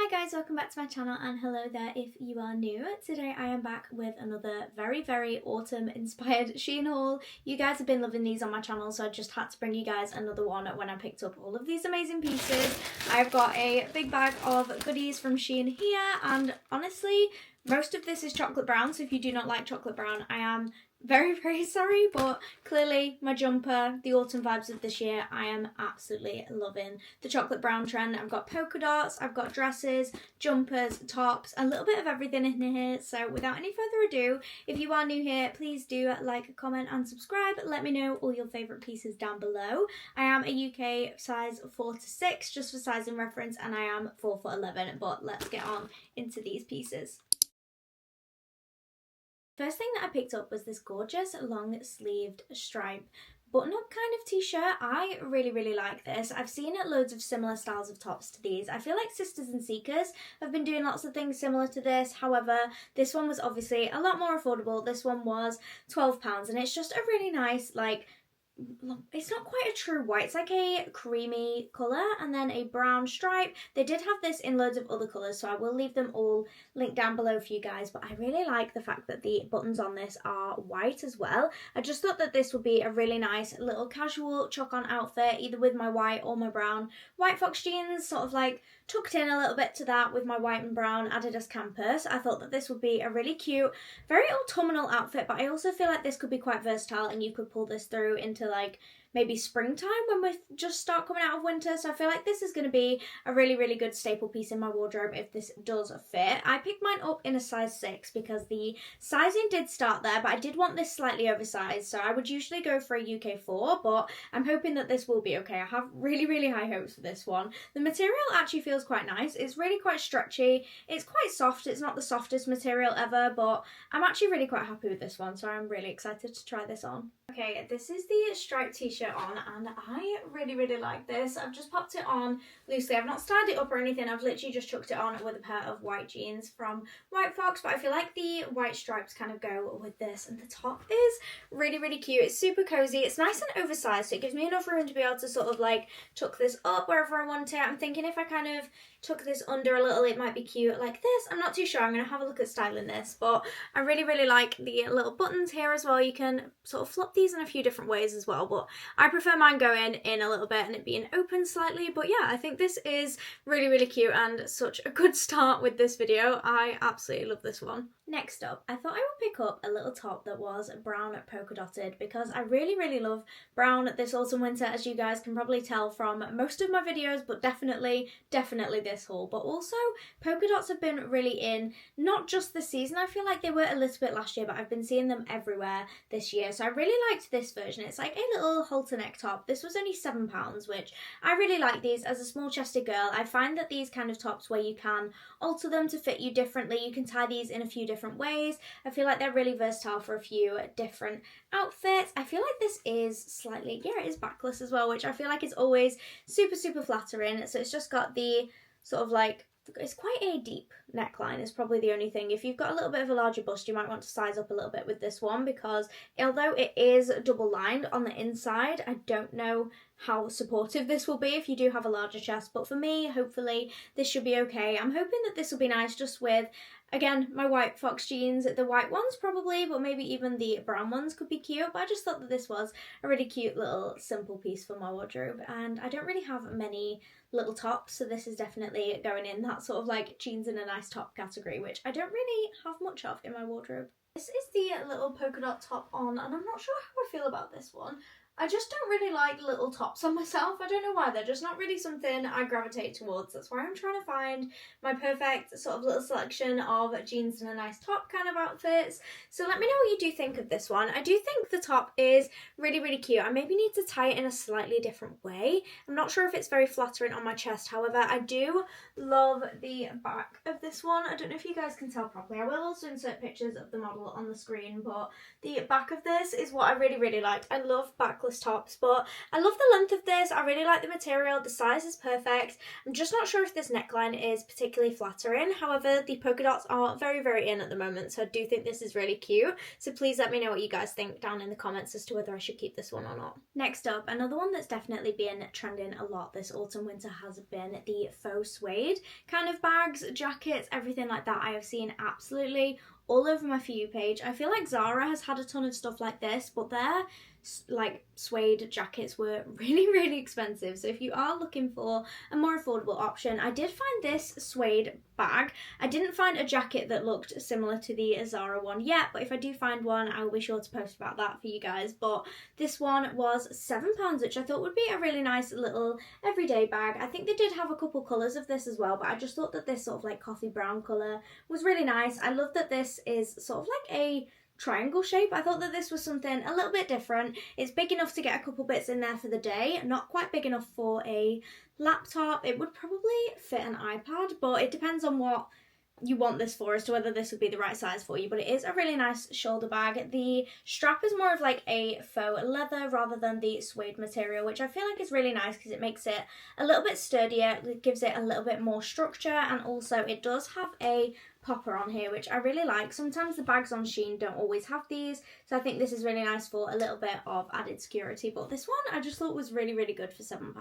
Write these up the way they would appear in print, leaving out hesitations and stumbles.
Hi guys, welcome back to my channel and hello there if you are new. Today I am back with another very autumn inspired SHEIN haul. You guys have been loving these on my channel, so I just had to bring you guys another one when I picked up all of these amazing pieces. I've got a big bag of goodies from SHEIN here, and honestly most of this is chocolate brown, so if you do not like chocolate brown I am very sorry, but clearly my jumper, the autumn vibes of this year, I am absolutely loving the chocolate brown trend. I've got polka dots, I've got dresses, jumpers, tops, a little bit of everything in here. So without any further ado, if you are new here, please do like, comment and subscribe. Let me know all your favourite pieces down below. I am a UK size 4 to 6, just for sizing reference, and I am 4'11", but let's get on into these pieces. First thing that I picked up was this gorgeous long sleeved stripe button-up kind of t-shirt. I really like this. I've seen loads of similar styles of tops to these. I feel like Sisters and Seekers have been doing lots of things similar to this. However, this one was obviously a lot more affordable. This one was £12 and it's just a really nice, like, it's not quite a true white, it's like a creamy colour and then a brown stripe. They did have this in loads of other colours, so I will leave them all linked down below for you guys, but I really like the fact that the buttons on this are white as well. I just thought that this would be a really nice little casual chuck on outfit, either with my white or my brown white fox jeans, sort of like tucked in a little bit to that with my white and brown Adidas campus. I thought that this would be a really cute, very autumnal outfit, but I also feel like this could be quite versatile and you could pull this through into like maybe springtime when we just start coming out of winter. So I feel like this is going to be a really good staple piece in my wardrobe if this does fit. I picked mine up in a size 6 because the sizing did start there, but I did want this slightly oversized, so I would usually go for a UK 4, but I'm hoping that this will be okay. I have really high hopes for this one. The material actually feels quite nice. It's really quite stretchy. It's quite soft. It's not the softest material ever, but I'm actually really quite happy with this one, so I'm really excited to try this on. Okay, this is the striped t-shirt on and I really like this. I've just popped it on loosely. I've not styled it up or anything. I've literally just chucked it on with a pair of white jeans from White Fox, but I feel like the white stripes kind of go with this, and the top is really cute. It's super cozy. It's nice and oversized, so it gives me enough room to be able to sort of like tuck this up wherever I want it. I'm thinking if I kind of tuck this under a little, it might be cute like this. I'm not too sure. I'm going to have a look at styling this, but I really like the little buttons here as well. You can sort of flop these in a few different ways as well, but I prefer mine going in a little bit and it being open slightly. But yeah, I think this is really cute and such a good start with this video. I absolutely love this one. Next up, I thought I would pick up a little top that was brown polka dotted because I really love brown this autumn winter, as you guys can probably tell from most of my videos, but definitely this haul. But also polka dots have been really in, not just this season. I feel like they were a little bit last year, but I've been seeing them everywhere this year, so I really liked this version. It's like a little halter neck top. This was only £7, which I really like these. As a small chested girl, I find that these kind of tops where you can alter them to fit you differently, you can tie these in a few different ways. I feel like they're really versatile for a few different outfits. I feel like this is slightly, yeah, it is backless as well, which I feel like is always super flattering. So it's just got the sort of like, it's quite a deep neckline is probably the only thing. If you've got a little bit of a larger bust, you might want to size up a little bit with this one, because although it is double lined on the inside, I don't know how supportive this will be if you do have a larger chest, but for me, hopefully this should be okay. I'm hoping that this will be nice just with, again, my white fox jeans. The white ones probably, but maybe even the brown ones could be cute. But I just thought that this was a really cute little simple piece for my wardrobe, and I don't really have many little tops, so this is definitely going in that sort of like jeans in a nice top category, which I don't really have much of in my wardrobe. This is the little polka dot top on, and I'm not sure how I feel about this one. I just don't really like little tops on myself. I don't know why, they're just not really something I gravitate towards. That's why I'm trying to find my perfect sort of little selection of jeans and a nice top kind of outfits. So let me know what you do think of this one. I do think the top is really cute. I maybe need to tie it in a slightly different way. I'm not sure if it's very flattering on my chest. However, I do love the back of this one. I don't know if you guys can tell properly. I will also insert pictures of the model on the screen, but the back of this is what I really liked. I love back backless tops, but I love the length of this. I really like the material. The size is perfect. I'm just not sure if this neckline is particularly flattering. However, the polka dots are very, very in at the moment, so I do think this is really cute. So please let me know what you guys think down in the comments as to whether I should keep this one or not. Next up, another one that's definitely been trending a lot this autumn winter has been the faux suede kind of bags, jackets, everything like that. I have seen absolutely all over my For You page. I feel like Zara has had a ton of stuff like this, but their like suede jackets were really, really expensive. So if you are looking for a more affordable option, I did find this suede bag. I didn't find a jacket that looked similar to the Zara one yet, but if I do find one, I will be sure to post about that for you guys. But this one was £7, which I thought would be a really nice little everyday bag. I think they did have a couple colours of this as well, but I just thought that this sort of like coffee brown colour was really nice. I love that this is sort of like a triangle shape. I thought that this was something a little bit different. It's big enough to get a couple bits in there for the day, not quite big enough for a laptop. It would probably fit an iPad, but it depends on what you want this for as to whether this would be the right size for you. But it is a really nice shoulder bag. The strap is more of like a faux leather rather than the suede material, which I feel like is really nice because it makes it a little bit sturdier, it gives it a little bit more structure, and also it does have a popper on here, which I really like. Sometimes the bags on Shein don't always have these, so I think this is really nice for a little bit of added security. But this one I just thought was really, really good for £7.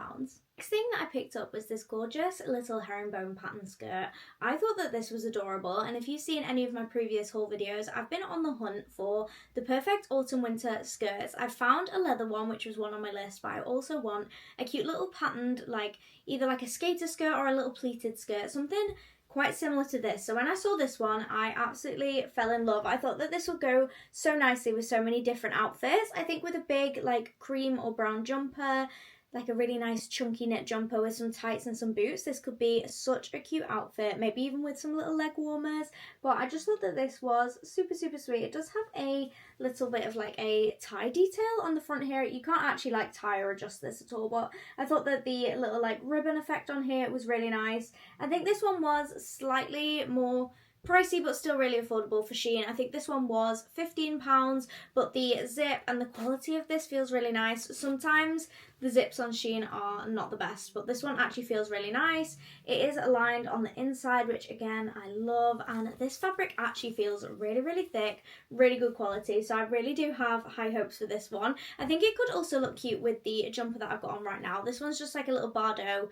Next thing that I picked up was this gorgeous little herringbone pattern skirt. I thought that this was adorable, and if you've seen any of my previous haul videos, I've been on the hunt for the perfect autumn winter skirts. I found a leather one, which was one on my list, but I also want a cute little patterned, like either like a skater skirt or a little pleated skirt, something quite similar to this. So when I saw this one, I absolutely fell in love. I thought that this would go so nicely with so many different outfits. I think with a big like cream or brown jumper, like a really nice chunky knit jumper with some tights and some boots, this could be such a cute outfit, maybe even with some little leg warmers. But I just thought that this was super, super sweet. It does have a little bit of like a tie detail on the front here. You can't actually like tie or adjust this at all, but I thought that the little like ribbon effect on here was really nice. I think this one was slightly more pricey but still really affordable for Shein. I think this one was £15, but the zip and the quality of this feels really nice. Sometimes the zips on Shein are not the best, but this one actually feels really nice. It is aligned on the inside, which again I love, and this fabric actually feels really, really thick, really good quality, so I really do have high hopes for this one. I think it could also look cute with the jumper that I've got on right now. This one's just like a little bardo,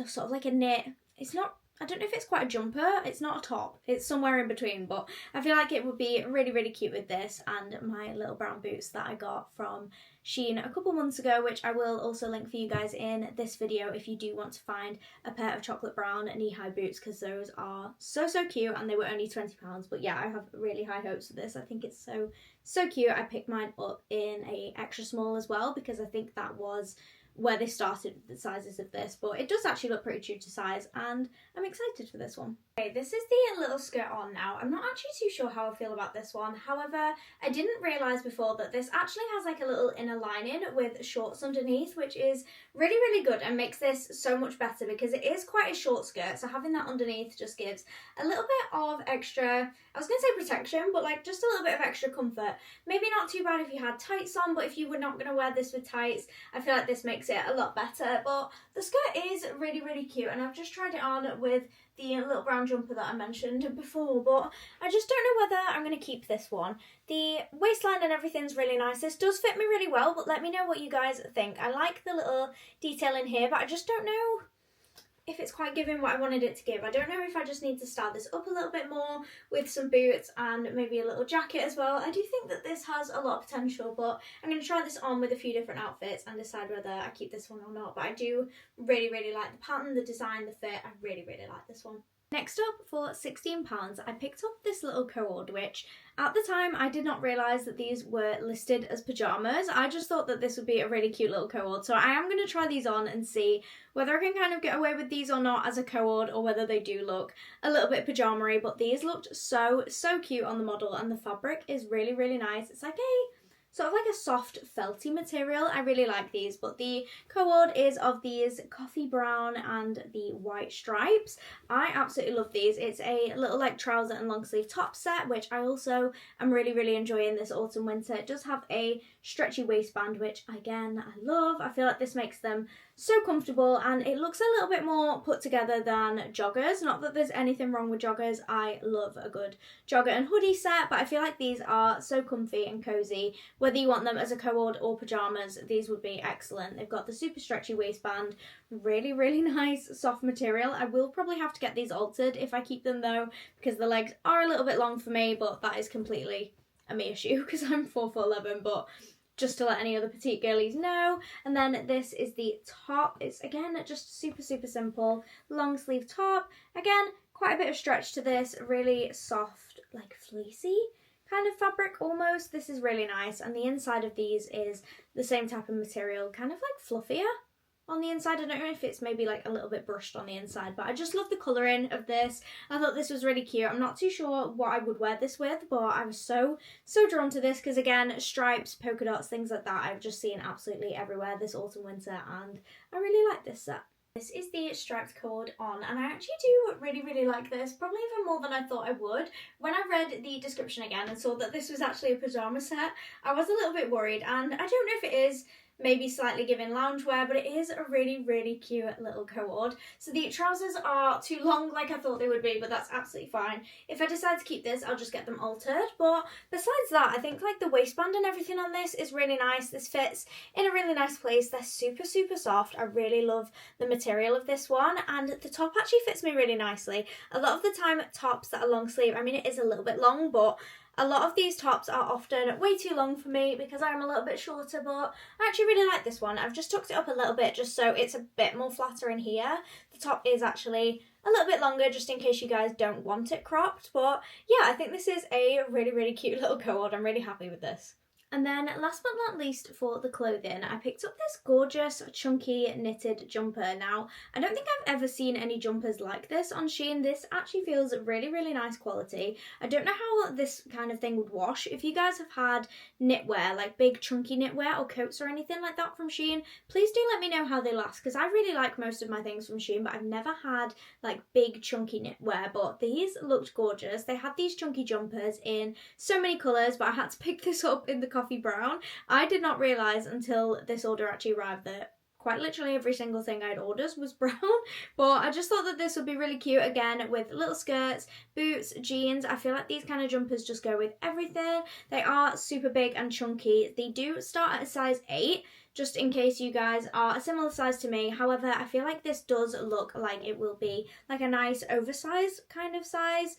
sort of like a knit. It's not, I don't know if it's quite a jumper, it's not a top, it's somewhere in between, but I feel like it would be really, really cute with this and my little brown boots that I got from Shein a couple months ago, which I will also link for you guys in this video if you do want to find a pair of chocolate brown knee-high boots, because those are so, so cute and they were only £20. But yeah, I have really high hopes for this. I think it's so, so cute. I picked mine up in a extra small as well because I think that was where they started with the sizes of this, but it does actually look pretty true to size and I'm excited for this one. Okay, this is the little skirt on now. I'm not actually too sure how I feel about this one. However, I didn't realise before that this actually has like a little inner lining with shorts underneath, which is really, really good and makes this so much better because it is quite a short skirt, so having that underneath just gives a little bit of extra, I was going to say protection, but like just a little bit of extra comfort. Maybe not too bad if you had tights on, but if you were not going to wear this with tights, I feel like this makes it a lot better. But the skirt is really, really cute, and I've just tried it on with the little brown jumper that I mentioned before, but I just don't know whether I'm going to keep this one. The waistline and everything's really nice. This does fit me really well, but let me know what you guys think. I like the little detail in here, but I just don't know if it's quite giving what I wanted it to give. I don't know if I just need to style this up a little bit more with some boots and maybe a little jacket as well. I do think that this has a lot of potential, but I'm going to try this on with a few different outfits and decide whether I keep this one or not. But I do really, really like the pattern, the design, the fit. I really, really like this one. Next up, for £16, I picked up this little cord, which at the time I did not realise that these were listed as pyjamas. I just thought that this would be a really cute little cord, so I am going to try these on and see whether I can kind of get away with these or not as a cord, or whether they do look a little bit pyjama-y, but these looked so, so cute on the model, and the fabric is really, really nice. It's like a sort of like a soft felty material. I really like these, but the cord is of these coffee brown and the white stripes. I absolutely love these. It's a little like trouser and long sleeve top set, which I also am really enjoying this autumn winter. It does have a stretchy waistband, which again I love. I feel like this makes them so comfortable, and it looks a little bit more put together than joggers. Not that there's anything wrong with joggers, I love a good jogger and hoodie set, but I feel like these are so comfy and cozy. Whether you want them as a cord or pyjamas, these would be excellent. They've got the super stretchy waistband, really nice soft material. I will probably have to get these altered if I keep them though, because the legs are a little bit long for me, but that is completely a me issue because I'm 4'11", but just to let any other petite girlies know. And then this is the top. It's again just super simple long sleeve top. Again, quite a bit of stretch to this, really soft, like fleecy kind of fabric almost. This is really nice, and the inside of these is the same type of material, kind of like fluffier on the inside. I don't know if it's maybe like a little bit brushed on the inside, but I just love the colouring of this. I thought this was really cute. I'm not too sure what I would wear this with, but I was so drawn to this because again, stripes, polka dots, things like that I've just seen absolutely everywhere this autumn winter, and I really like this set. This is the striped cord on, and I actually do really like this, probably even more than I thought I would. When I read the description again and saw that this was actually a pyjama set, I was a little bit worried, and I don't know if it is maybe slightly giving loungewear, but it is a really cute little cord. So the trousers are too long like I thought they would be, but that's absolutely fine. If I decide to keep this, I'll just get them altered. But besides that, I think like the waistband and everything on this is really nice. This fits in a really nice place. They're super soft. I really love the material of this one, and the top actually fits me really nicely. A lot of the time tops that are long sleeve, I mean it is a little bit long, but a lot of these tops are often way too long for me because I'm a little bit shorter, but I actually really like this one. I've just tucked it up a little bit just so it's a bit more flatter in here. The top is actually a little bit longer just in case you guys don't want it cropped, but yeah, I think this is a really cute little cord. I'm really happy with this. And then last but not least for the clothing, I picked up this gorgeous chunky knitted jumper. Now, I don't think I've ever seen any jumpers like this on Shein. This actually feels really nice quality. I don't know how this kind of thing would wash. If you guys have had knitwear, like big chunky knitwear or coats or anything like that from Shein, please do let me know how they last, because I really like most of my things from Shein, but I've never had like big chunky knitwear. But these looked gorgeous. They had these chunky jumpers in so many colours, but I had to pick this up in the coffee brown. I did not realise until this order actually arrived that quite literally every single thing I'd ordered was brown, but I just thought that this would be really cute again with little skirts, boots, jeans. I feel like these kind of jumpers just go with everything. They are super big and chunky. They do start at a size 8, just in case you guys are a similar size to me. However, I feel like this does look like it will be like a nice oversized kind of size.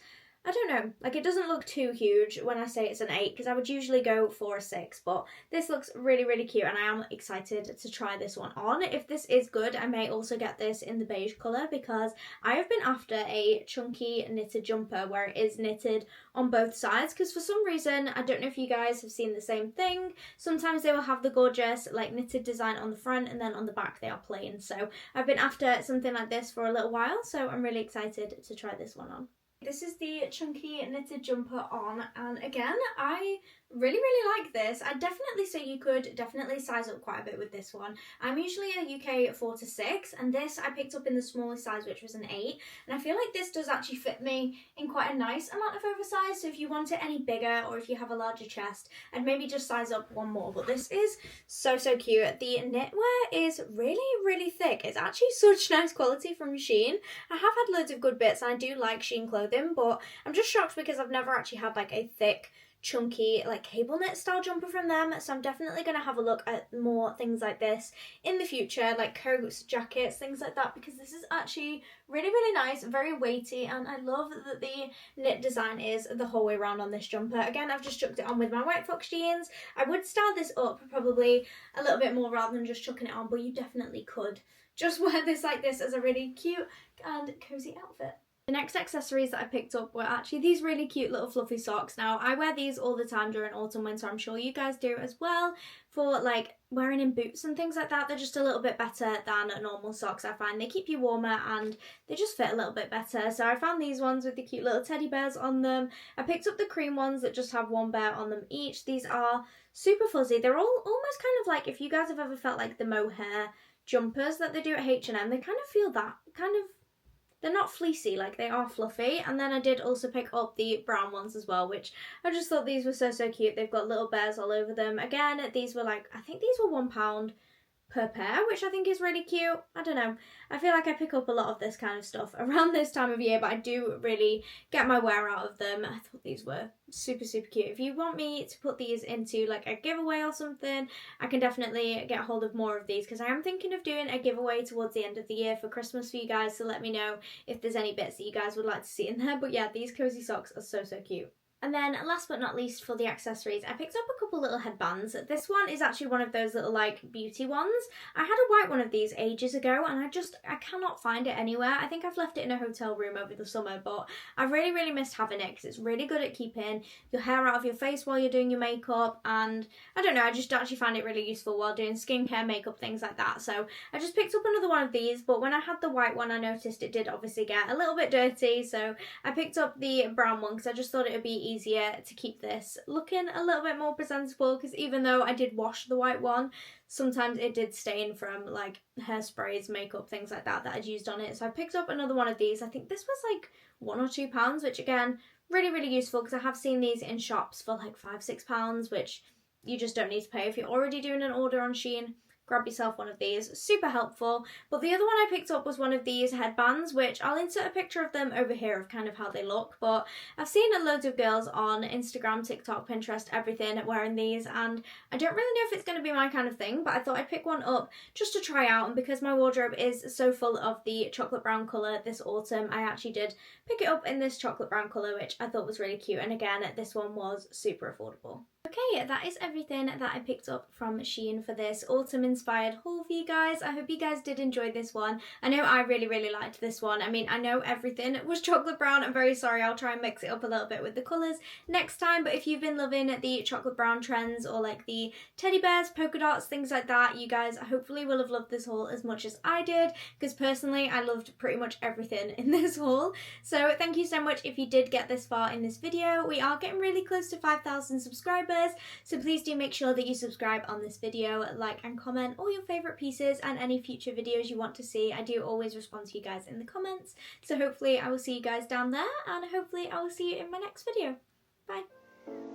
I don't know, like it doesn't look too huge when I say it's an 8, because I would usually go for a 6, but this looks really cute, and I am excited to try this one on. If this is good, I may also get this in the beige colour, because I have been after a chunky knitted jumper where it is knitted on both sides, because for some reason, I don't know if you guys have seen the same thing, sometimes they will have the gorgeous like knitted design on the front, and then on the back they are plain. So I've been after something like this for a little while, so I'm really excited to try this one on. This is the chunky knitted jumper on, and again, I really like this. I definitely say you could definitely size up quite a bit with this one. I'm usually a UK 4 to 6, and this I picked up in the smallest size, which was an 8, and I feel like this does actually fit me in quite a nice amount of oversize. So if you want it any bigger, or if you have a larger chest, I'd maybe just size up one more. But this is so cute. The knitwear is really thick. It's actually such nice quality from Shein. I have had loads of good bits, and I do like Shein clothing, but I'm just shocked because I've never actually had like a thick chunky like cable knit style jumper from them. So I'm definitely going to have a look at more things like this in the future, like coats, jackets, things like that, because this is actually really nice, very weighty, and I love that the knit design is the whole way around on this jumper. Again, I've just chucked it on with my white fox jeans. I would style this up probably a little bit more rather than just chucking it on, but you definitely could just wear this like this as a really cute and cozy outfit. The next accessories that I picked up were actually these really cute little fluffy socks. Now, I wear these all the time during autumn, winter. I'm sure you guys do as well. For like wearing in boots and things like that, they're just a little bit better than normal socks. I find they keep you warmer and they just fit a little bit better. So I found these ones with the cute little teddy bears on them. I picked up the cream ones that just have one bear on them each. These are super fuzzy. They're all almost kind of like, if you guys have ever felt like the mohair jumpers that they do at H&M, they kind of feel that kind of. They're not fleecy, like they are fluffy. And then I did also pick up the brown ones as well, which I just thought these were so cute. They've got little bears all over them. Again, these were like, I think these were £1 per pair, which I think is really cute. I don't know. I feel like I pick up a lot of this kind of stuff around this time of year, but I do really get my wear out of them. I thought these were super cute. If you want me to put these into like a giveaway or something, I can definitely get hold of more of these, because I am thinking of doing a giveaway towards the end of the year for Christmas for you guys, so let me know if there's any bits that you guys would like to see in there. But yeah, these cozy socks are so cute. And then last but not least for the accessories, I picked up a couple little headbands. This one is actually one of those little like beauty ones. I had a white one of these ages ago and I cannot find it anywhere. I think I've left it in a hotel room over the summer, but I really missed having it because it's really good at keeping your hair out of your face while you're doing your makeup, and I don't know, I just actually find it really useful while doing skincare, makeup, things like that. So I just picked up another one of these, but when I had the white one I noticed it did obviously get a little bit dirty, so I picked up the brown one because I just thought it would be easier to keep this looking a little bit more presentable, because even though I did wash the white one, sometimes it did stain from like hairsprays, makeup, things like that I'd used on it. So I picked up another one of these. I think this was like £1 or £2, which again, really useful, because I have seen these in shops for like £5-6, which you just don't need to pay if you're already doing an order on Shein. Grab yourself one of these, super helpful. But the other one I picked up was one of these headbands, which I'll insert a picture of them over here of kind of how they look. But I've seen loads of girls on Instagram, TikTok, Pinterest, everything wearing these, and I don't really know if it's going to be my kind of thing, but I thought I'd pick one up just to try out. And because my wardrobe is so full of the chocolate brown colour this autumn, I actually did pick it up in this chocolate brown colour, which I thought was really cute. And again, this one was super affordable. Okay, that is everything that I picked up from Shein for this autumn-inspired haul for you guys. I hope you guys did enjoy this one. I know I really liked this one. I mean, I know everything was chocolate brown. I'm very sorry. I'll try and mix it up a little bit with the colours next time. But if you've been loving the chocolate brown trends or like the teddy bears, polka dots, things like that, you guys hopefully will have loved this haul as much as I did, because personally I loved pretty much everything in this haul. So thank you so much if you did get this far in this video. We are getting really close to 5,000 subscribers. So please do make sure that you subscribe on this video, like and comment all your favourite pieces and any future videos you want to see. I do always respond to you guys in the comments. So hopefully I will see you guys down there, and hopefully I will see you in my next video. Bye.